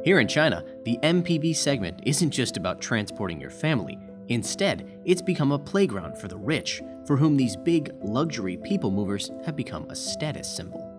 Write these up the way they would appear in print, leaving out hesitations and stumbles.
Here in China, the MPV segment isn't just about transporting your family. Instead, it's become a playground for the rich, for whom these big, luxury people movers have become a status symbol.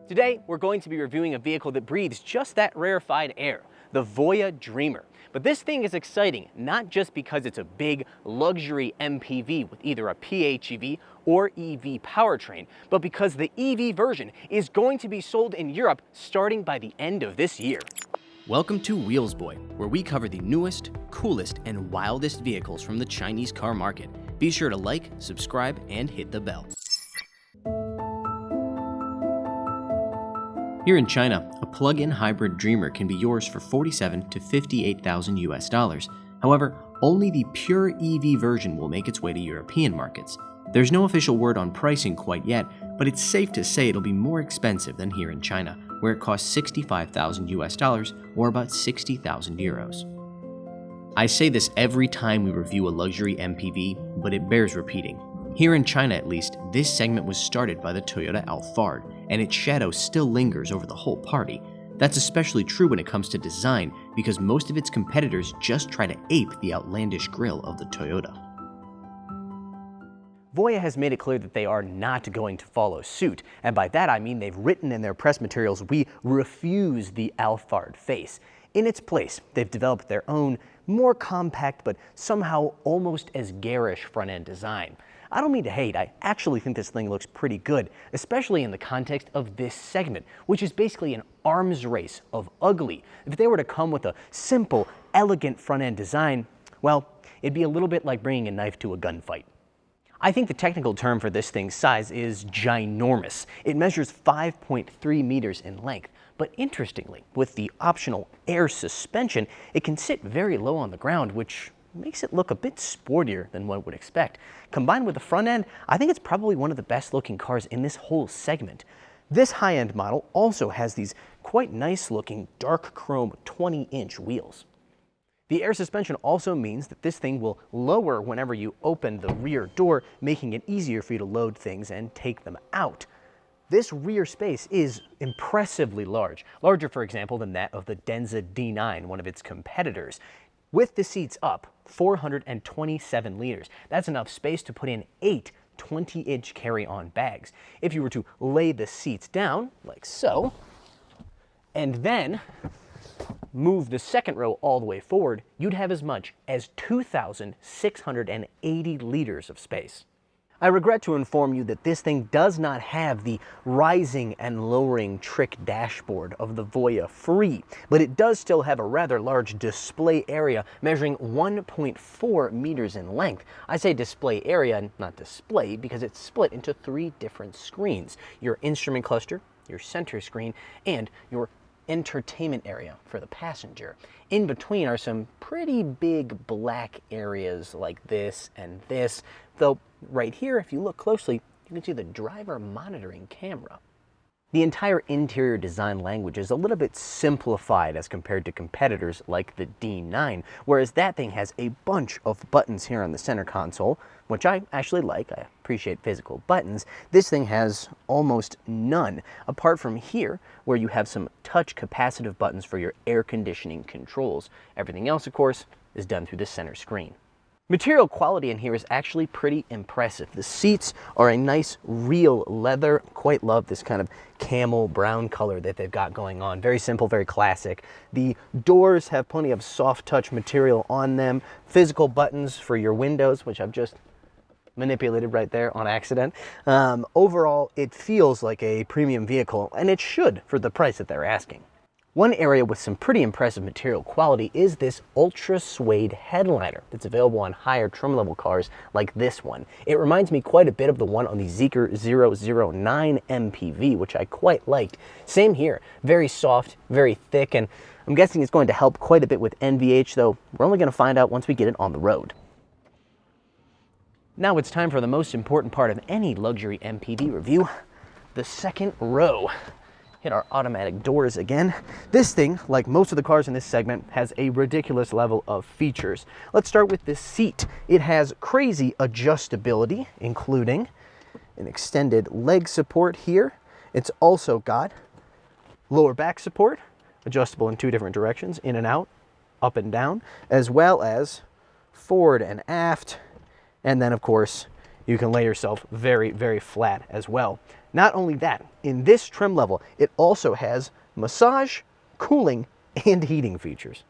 Today, we're going to be reviewing a vehicle that breathes just that rarefied air, the Voyah Dreamer. But this thing is exciting, not just because it's a big, luxury MPV with either a PHEV or EV powertrain, but because the EV version is going to be sold in Europe starting by the end of this year. Welcome to Wheels Boy, where we cover the newest, coolest, and wildest vehicles from the Chinese car market. Be sure to like, subscribe, and hit the bell. Here in China, a plug-in hybrid Dreamer can be yours for $47,000 to $58,000 US. However, only the pure EV version will make its way to European markets. There's no official word on pricing quite yet, but it's safe to say it'll be more expensive than here in China, where it costs $65,000 US or about 60,000 euros. I say this every time we review a luxury MPV, but it bears repeating. Here in China at least, this segment was started by the Toyota Alphard, and its shadow still lingers over the whole party. That's especially true when it comes to design, because most of its competitors just try to ape the outlandish grille of the Toyota. Voyah has made it clear that they are not going to follow suit, and by that I mean they've written in their press materials, "We refuse the Alphard face." In its place, they've developed their own, more compact but somehow almost as garish front-end design. I don't mean to hate, I actually think this thing looks pretty good, especially in the context of this segment, which is basically an arms race of ugly. If they were to come with a simple, elegant front-end design, well, it'd be a little bit like bringing a knife to a gunfight. I think the technical term for this thing's size is ginormous. It measures 5.3 meters in length, but interestingly, with the optional air suspension, it can sit very low on the ground, which makes it look a bit sportier than one would expect. Combined with the front end, I think it's probably one of the best looking cars in this whole segment. This high-end model also has these quite nice looking dark chrome 20-inch wheels. The air suspension also means that this thing will lower whenever you open the rear door, making it easier for you to load things and take them out. This rear space is impressively large, larger for example than that of the Denza D9, one of its competitors. With the seats up, 427 liters. That's enough space to put in 8 20-inch carry-on bags. If you were to lay the seats down, like so, and then move the second row all the way forward, you'd have as much as 2,680 liters of space. I regret to inform you that this thing does not have the rising and lowering trick dashboard of the Voyah Free, but it does still have a rather large display area measuring 1.4 meters in length. I say display area and not display because it's split into 3 different screens: your instrument cluster, your center screen, and your entertainment area for the passenger. In between are some pretty big black areas like this and this, though right here, if you look closely, you can see the driver monitoring camera. The entire interior design language is a little bit simplified as compared to competitors like the D9, whereas that thing has a bunch of buttons here on the center console, which I actually like. I appreciate physical buttons. This thing has almost none, apart from here, where you have some touch capacitive buttons for your air conditioning controls. Everything else, of course, is done through the center screen. Material quality in here is actually pretty impressive. The seats are a nice real leather. Quite love this kind of camel brown color that they've got going on. Very simple, very classic. The doors have plenty of soft touch material on them. Physical buttons for your windows, which I've just manipulated right there on accident. Overall, it feels like a premium vehicle, and it should for the price that they're asking. One area with some pretty impressive material quality is this ultra suede headliner that's available on higher trim level cars like this one. It reminds me quite a bit of the one on the Zeekr 009 MPV, which I quite liked. Same here, very soft, very thick, and I'm guessing it's going to help quite a bit with NVH, though we're only going to find out once we get it on the road. Now it's time for the most important part of any luxury MPV review, the second row. Hit our automatic doors again. This thing, like most of the cars in this segment, has a ridiculous level of features. Let's start with this seat. It has crazy adjustability, including an extended leg support here. It's also got lower back support, adjustable in 2 different directions, in and out, up and down, as well as forward and aft. And then, of course, you can lay yourself very, very flat as well. Not only that, in this trim level, it also has massage, cooling, and heating features.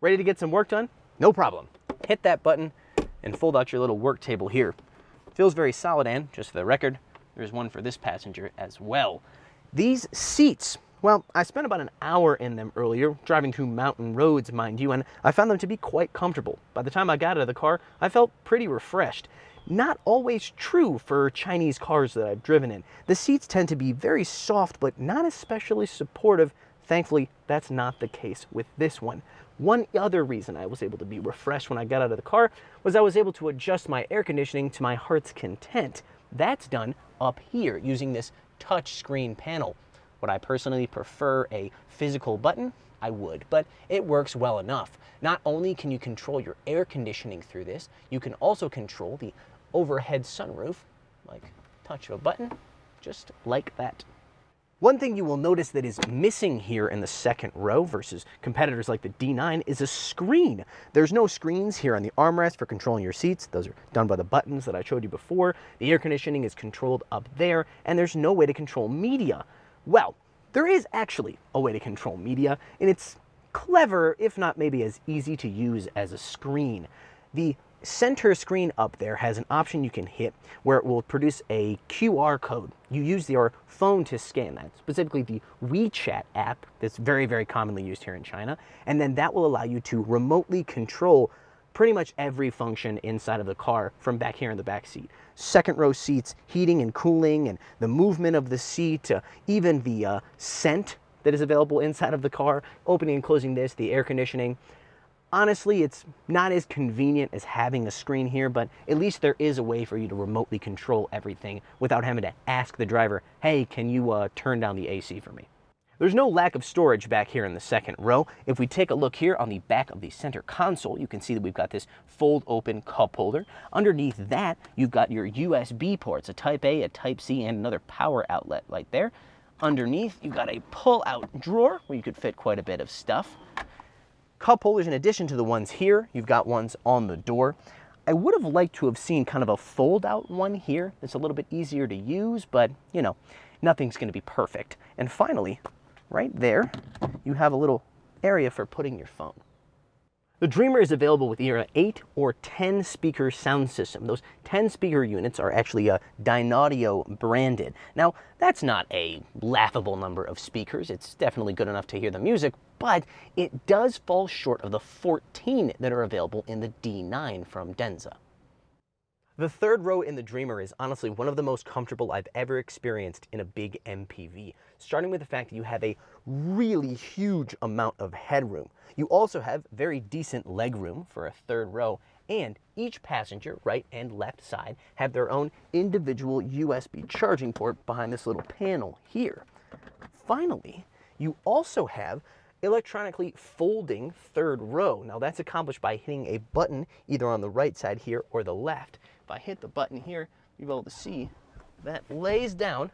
Ready to get some work done? No problem. Hit that button and fold out your little work table here. Feels very solid, and just for the record, there's one for this passenger as well. These seats, well, I spent about an hour in them earlier, driving through mountain roads, mind you, and I found them to be quite comfortable. By the time I got out of the car, I felt pretty refreshed. Not always true for Chinese cars that I've driven in. The seats tend to be very soft, but not especially supportive. Thankfully, that's not the case with this one. One other reason I was able to be refreshed when I got out of the car was I was able to adjust my air conditioning to my heart's content. That's done up here using this touch screen panel. Would I personally prefer a physical button? I would, but it works well enough. Not only can you control your air conditioning through this, you can also control the overhead sunroof, like touch of a button, just like that. One thing you will notice that is missing here in the second row versus competitors like the D9 is a screen. There's no screens here on the armrest for controlling your seats. Those are done by the buttons that I showed you before. The air conditioning is controlled up there, and there's no way to control media. Well, there is actually a way to control media, and it's clever, if not maybe as easy to use as a screen. The center screen up there has an option you can hit where it will produce a QR code. You use your phone to scan that, specifically the WeChat app that's very, very commonly used here in China, and then that will allow you to remotely control pretty much every function inside of the car from back here in the back seat. Second row seats, heating and cooling, and the movement of the seat, even the scent that is available inside of the car, opening and closing this, the air conditioning. Honestly, it's not as convenient as having a screen here, but at least there is a way for you to remotely control everything without having to ask the driver, hey, can you turn down the AC for me? There's no lack of storage back here in the second row. If we take a look here on the back of the center console, you can see that we've got this fold open cup holder. Underneath that, you've got your USB ports, a Type A, a Type C, and another power outlet right there. Underneath, you've got a pull-out drawer where you could fit quite a bit of stuff. Cup holders, in addition to the ones here, you've got ones on the door. I would have liked to have seen kind of a fold-out one here that's a little bit easier to use, but, you know, nothing's going to be perfect. And finally, right there, you have a little area for putting your phone. The Dreamer is available with either an 8 or 10 speaker sound system. Those 10 speaker units are actually Dynaudio branded. Now, that's not a laughable number of speakers. It's definitely good enough to hear the music, but it does fall short of the 14 that are available in the D9 from Denza. The third row in the Dreamer is honestly one of the most comfortable I've ever experienced in a big MPV, starting with the fact that you have a really huge amount of headroom. You also have very decent legroom for a third row, and each passenger, right and left side, have their own individual USB charging port behind this little panel here. Finally, you also have electronically folding third row. Now that's accomplished by hitting a button either on the right side here or the left. If I hit the button here, you'll be able to see that lays down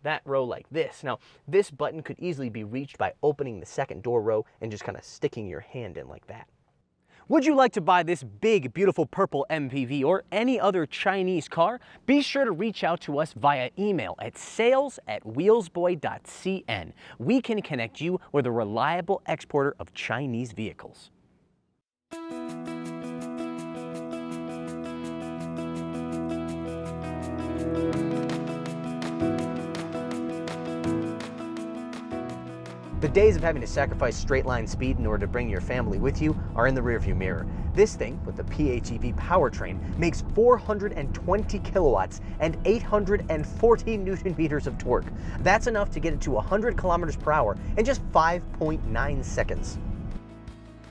that row like this. Now, this button could easily be reached by opening the second door row and just kind of sticking your hand in like that. Would you like to buy this big, beautiful purple MPV or any other Chinese car? Be sure to reach out to us via email at sales@wheelsboy.cn. We can connect you with a reliable exporter of Chinese vehicles. The days of having to sacrifice straight-line speed in order to bring your family with you are in the rearview mirror. This thing, with the PHEV powertrain, makes 420 kilowatts and 840 newton meters of torque. That's enough to get it to 100 kilometers per hour in just 5.9 seconds.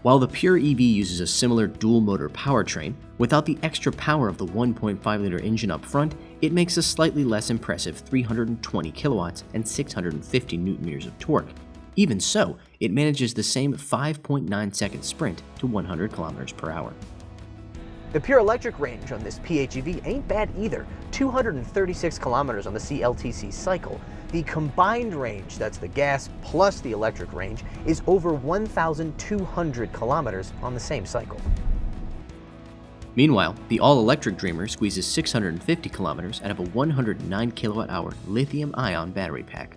While the pure EV uses a similar dual-motor powertrain, without the extra power of the 1.5-liter engine up front, it makes a slightly less impressive 320 kilowatts and 650 newton meters of torque. Even so, it manages the same 5.9-second sprint to 100 kilometers per hour. The pure electric range on this PHEV ain't bad either, 236 kilometers on the CLTC cycle. The combined range, that's the gas plus the electric range, is over 1,200 kilometers on the same cycle. Meanwhile, the all-electric Dreamer squeezes 650 kilometers out of a 109 kilowatt-hour lithium-ion battery pack.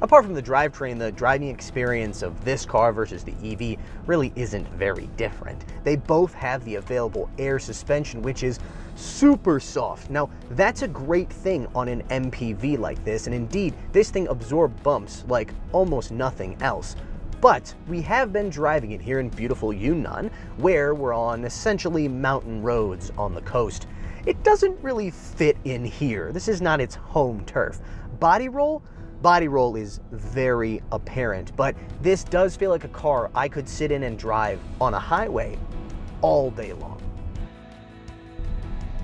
Apart from the drivetrain, the driving experience of this car versus the EV really isn't very different. They both have the available air suspension, which is super soft. Now, that's a great thing on an MPV like this, and indeed, this thing absorbs bumps like almost nothing else. But we have been driving it here in beautiful Yunnan, where we're on essentially mountain roads on the coast. It doesn't really fit in here. This is not its home turf. Body roll is very apparent, but this does feel like a car I could sit in and drive on a highway all day long.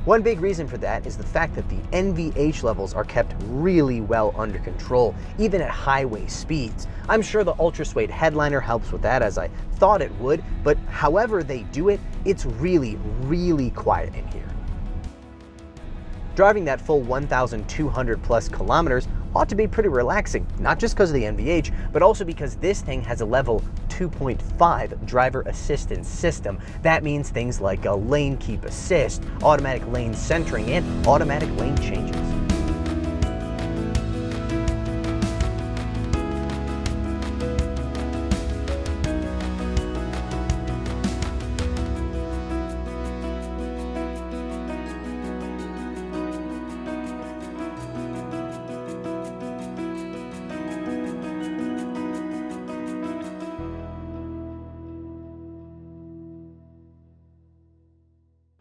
One big reason for that is the fact that the NVH levels are kept really well under control, even at highway speeds. I'm sure the Ultra Suede headliner helps with that, as I thought it would, but however they do it, it's really, really quiet in here. Driving that full 1,200 plus kilometers ought to be pretty relaxing, not just because of the NVH, but also because this thing has a level 2.5 driver assistance system. That means things like a lane keep assist, automatic lane centering, and automatic lane changes.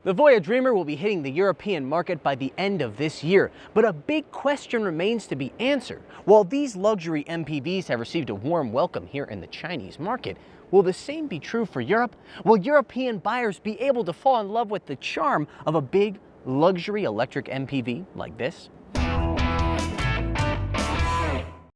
The Voyah Dreamer will be hitting the European market by the end of this year, but a big question remains to be answered. While these luxury MPVs have received a warm welcome here in the Chinese market, will the same be true for Europe? Will European buyers be able to fall in love with the charm of a big luxury electric MPV like this?